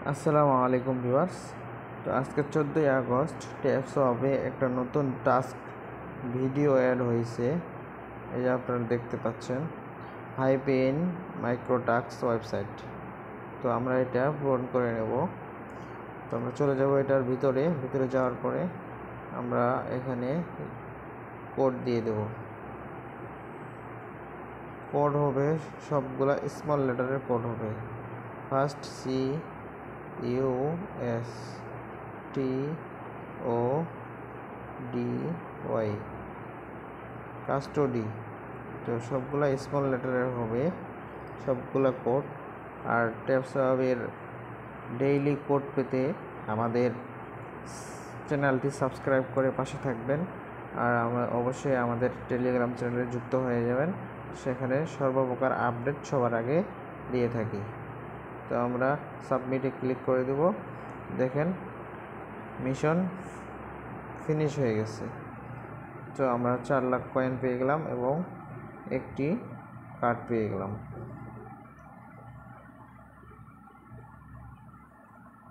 আসসালামু আলাইকুম ভিউয়ার্স। তো আজকে 14ই আগস্ট ট্যাবসবে একটা নতুন টাস্ক ভিডিও অ্যাড হয়েছে। এই যে আপনারা দেখতে পাচ্ছেন, হাইপেইন মাইক্রোটাস্ক ওয়েবসাইট। তো আমরা এটা পূরণ করে নেব। তো আমরা চলে যাব এটার ভিতরে যাওয়ার পরে আমরা এখানে কোড দিয়ে দেব। কোড হবে সবগুলা স্মল লেটারের কোড হবে। First CUSTODY custody. তো সবগুলা স্মল লেটারের হবে সবগুলা কোড। আর ট্যাবসবের ডেইলি কোড পেতে আমাদের চ্যানেলটি সাবস্ক্রাইব করে পাশে থাকবেন। আর অবশ্যই আমাদের টেলিগ্রাম চ্যানেলে যুক্ত হয়ে যাবেন, সেখানে সর্বপ্রকার আপডেট সবার আগে দিয়ে থাকি। তো আমরা সাবমিটে ক্লিক করে দেব। দেখেন মিশন ফিনিশ হয়ে গেছে। তো আমরা 4 লাখ কয়েন পেয়ে গেলাম এবং একটি কার্ড পেয়ে গেলাম।